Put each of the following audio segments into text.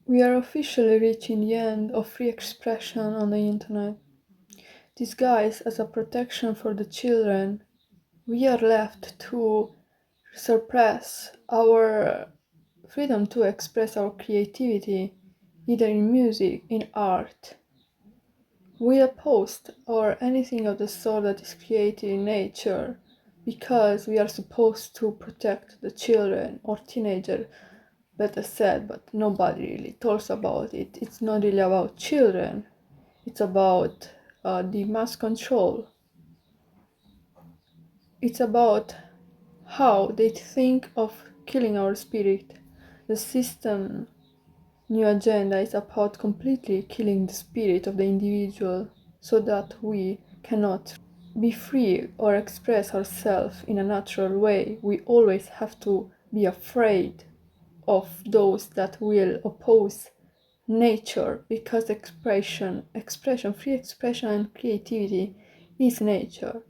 We are officially reaching the end of free expression on the internet. Disguised as a protection for the children, we are left to suppress our freedom to express our creativity, either in music, in art, with a post, or anything of the sort that is created in nature, because we are supposed to protect the children or teenager, better said, but nobody really talks about it. It's not really about children, it's about the mass control. It's about how they think of killing our spirit. The system new agenda is about completely killing the spirit of the individual so that we cannot be free or express ourselves in a natural way. We always have to be afraid of those that will oppose nature, because free expression and creativity is nature.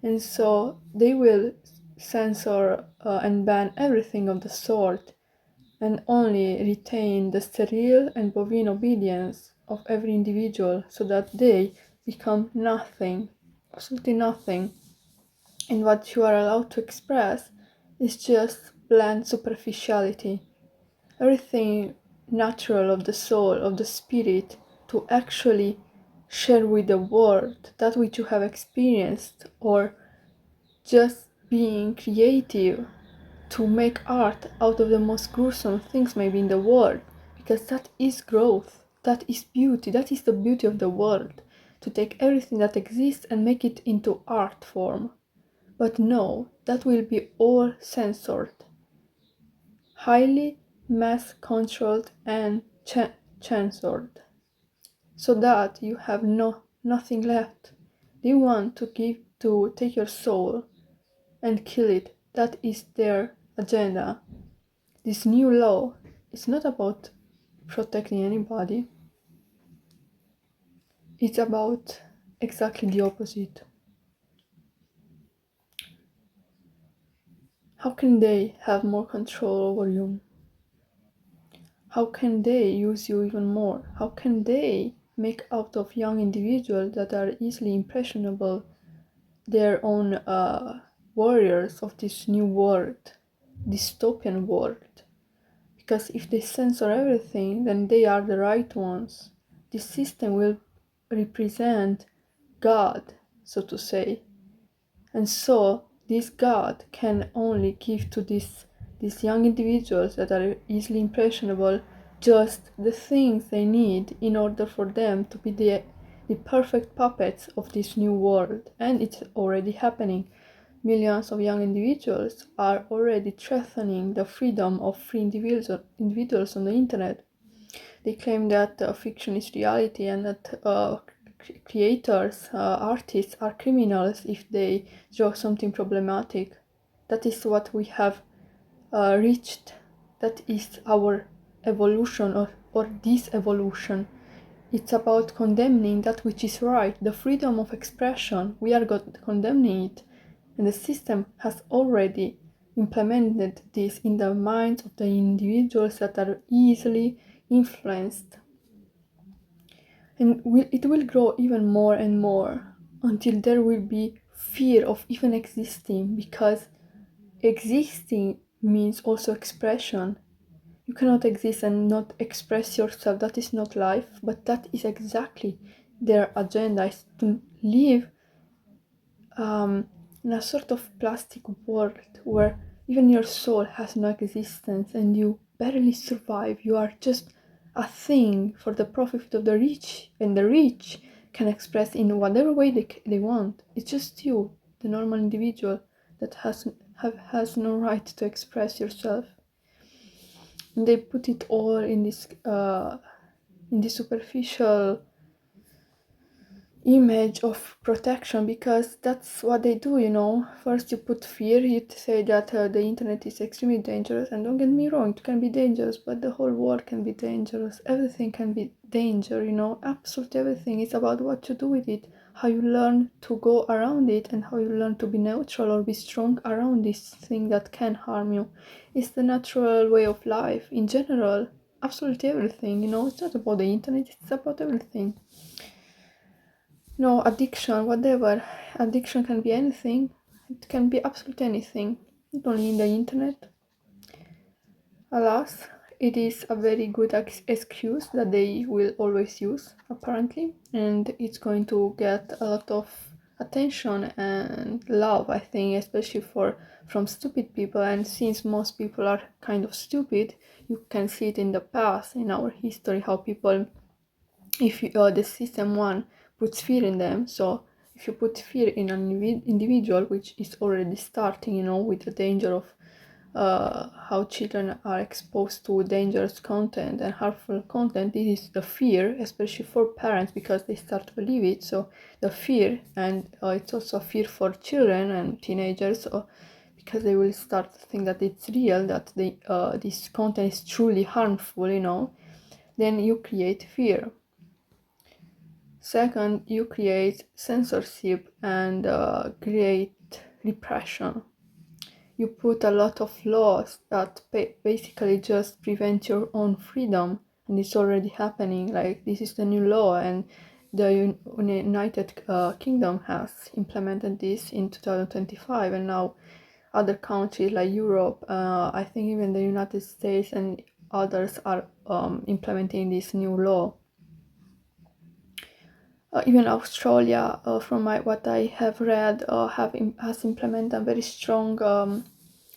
And so they will censor and ban everything of the sort, and only retain the sterile and bovine obedience of every individual, so that they become nothing, absolutely nothing. And what you are allowed to express is just bland superficiality. Everything natural of the soul, of the spirit, to actually share with the world that which you have experienced, or just being creative to make art out of the most gruesome things maybe in the world, because that is growth, that is beauty, that is the beauty of the world, to take everything that exists and make it into art form. But no, that will be all censored, highly mass controlled and censored, so that you have nothing left. They want to take your soul and kill it. That is their agenda. This new law is not about protecting anybody, it's about exactly the opposite. How can they have more control over you? How can they use you even more? How can they make out of young individuals that are easily impressionable their own warriors of this new world, dystopian world? Because if they censor everything, then they are the right ones. This system will represent God, so to say. And so this God can only give to these young individuals that are easily impressionable just the things they need in order for them to be the perfect puppets of this new world. And it's already happening. Millions of young individuals are already threatening the freedom of free individuals on the internet. They claim that fiction is reality, and that creators, artists are criminals if they draw something problematic. That is what we have reached. That is our evolution, or disevolution. It's about condemning that which is right, the freedom of expression. We are condemning it, and the system has already implemented this in the minds of the individuals that are easily influenced. And it will grow even more and more until there will be fear of even existing, because existing means also expression. You cannot exist and not express yourself. That is not life, but that is exactly their agenda, is to live in a sort of plastic world where even your soul has no existence and you barely survive. You are just a thing for the profit of the rich, and the rich can express in whatever way they want. It's just you, the normal individual, that has no right to express yourself. And they put it all in this superficial image of protection, because that's what they do, you know. First you put fear, you say that the internet is extremely dangerous, and don't get me wrong, it can be dangerous, but the whole world can be dangerous. Everything can be danger, you know, absolutely everything. It's about what you do with it, how you learn to go around it, and how you learn to be neutral or be strong around this thing that can harm you. It's the natural way of life in general. absolutely everything, it's not about the internet, it's about everything. Addiction, whatever. Addiction can be anything. It can be absolutely anything, not only in the internet. Alas, it is a very good excuse that they will always use, apparently, and it's going to get a lot of attention and love, I think, especially from stupid people. And since most people are kind of stupid, you can see it in the past, in our history, how people, if the system one puts fear in them. So if you put fear in an individual, which is already starting, with the danger of how children are exposed to dangerous content and harmful content, this is the fear, especially for parents, because they start to believe it. So the fear, and it's also a fear for children and teenagers, because they will start to think that it's real, that this content is truly harmful, then you create fear. Second, you create censorship and create repression. You put a lot of laws that basically just prevent your own freedom, and it's already happening. Like, this is the new law, and the United Kingdom has implemented this in 2025, and now other countries like Europe, I think even the United States and others are implementing this new law. Even Australia, from what I have read, has implemented a very strong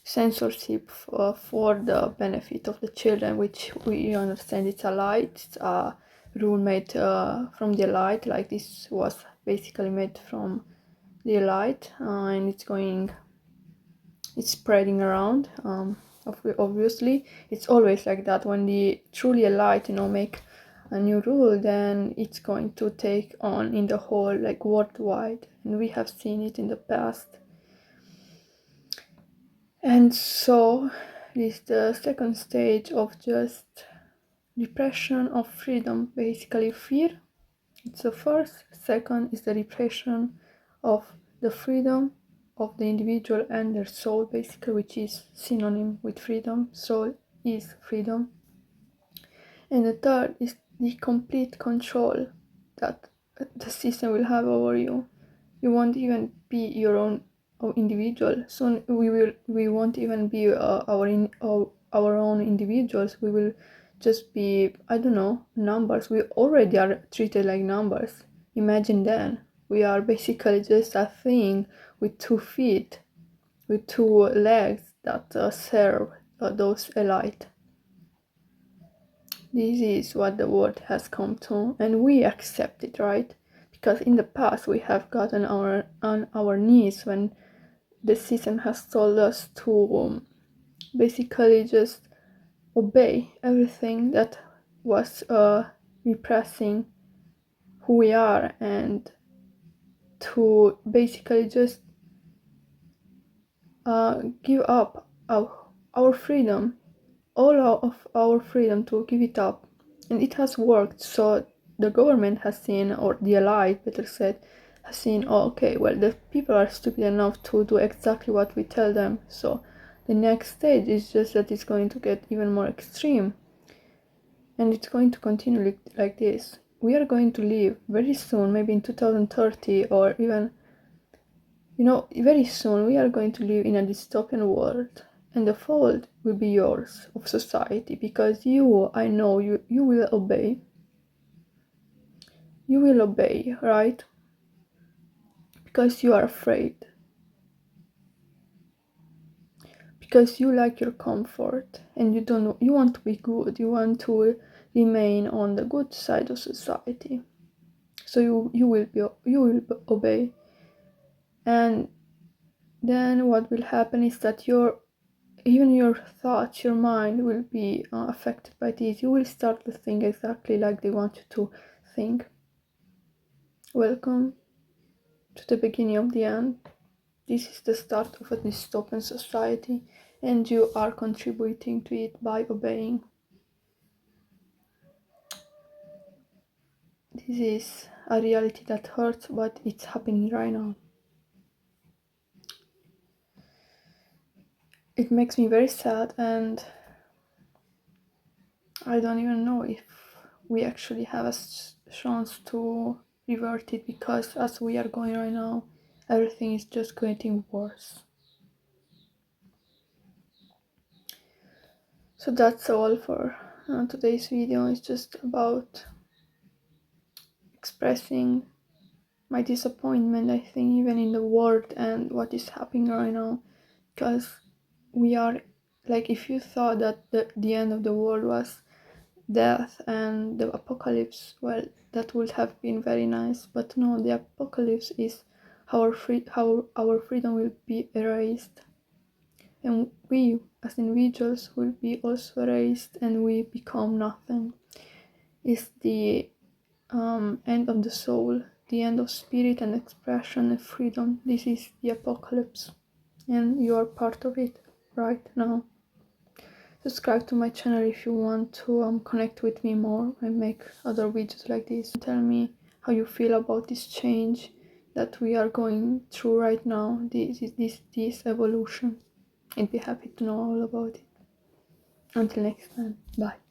censorship for the benefit of the children, which we understand it's a lie. It's a rule made from the elite. Like, this was basically made from the elite, and it's spreading around. Obviously, it's always like that. When the truly elite, make a new rule, then it's going to take on in the whole, like, worldwide, and we have seen it in the past. And so this is the second stage of just repression of freedom, basically fear. It's the first. Second is the repression of the freedom of the individual and their soul, basically, which is synonym with freedom. Soul is freedom. And the third is the complete control that the system will have over you. You won't even be your own individual. Soon we won't even be our own individuals. We will just be, I don't know, numbers. We already are treated like numbers. Imagine then. We are basically just a thing with 2 feet, with 2 legs that serve those elite. This is what the world has come to, and we accept it, right? Because in the past we have gotten on our knees when the system has told us to basically just obey everything that was repressing who we are, and to basically just give up our freedom, all of our freedom, to give it up. And it has worked. So the government has seen, or the elite better said, has seen, okay, well, the people are stupid enough to do exactly what we tell them. So the next stage is just that it's going to get even more extreme, and it's going to continue like this. We are going to live very soon, maybe in 2030, or even, very soon, we are going to live in a dystopian world, and the fault will be yours, of society, because I know you will obey. You will obey, right? Because you are afraid. Because you like your comfort, and you want to be good. You want to remain on the good side of society. So you will obey. And then what will happen is that even your thoughts, your mind will be affected by this. You will start to think exactly like they want you to think. Welcome to the beginning of the end. This is the start of a dystopian society, and you are contributing to it by obeying. This is a reality that hurts, but it's happening right now. It makes me very sad, and I don't even know if we actually have a chance to revert it, because as we are going right now, everything is just getting worse. So that's all for today's video. It's just about expressing my disappointment, I think, even in the world and what is happening right now. Because we are, like, if you thought that the end of the world was death and the apocalypse, well, that would have been very nice. But no, the apocalypse is how our freedom will be erased, and we as individuals will be also erased, and we become nothing. It's the end of the soul, the end of spirit and expression and freedom. This is the apocalypse, and you are part of it right now. Subscribe to my channel if you want to connect with me more and make other videos like this. Tell me how you feel about this change that we are going through right now, this evolution. I'd be happy to know all about it. Until next time, bye.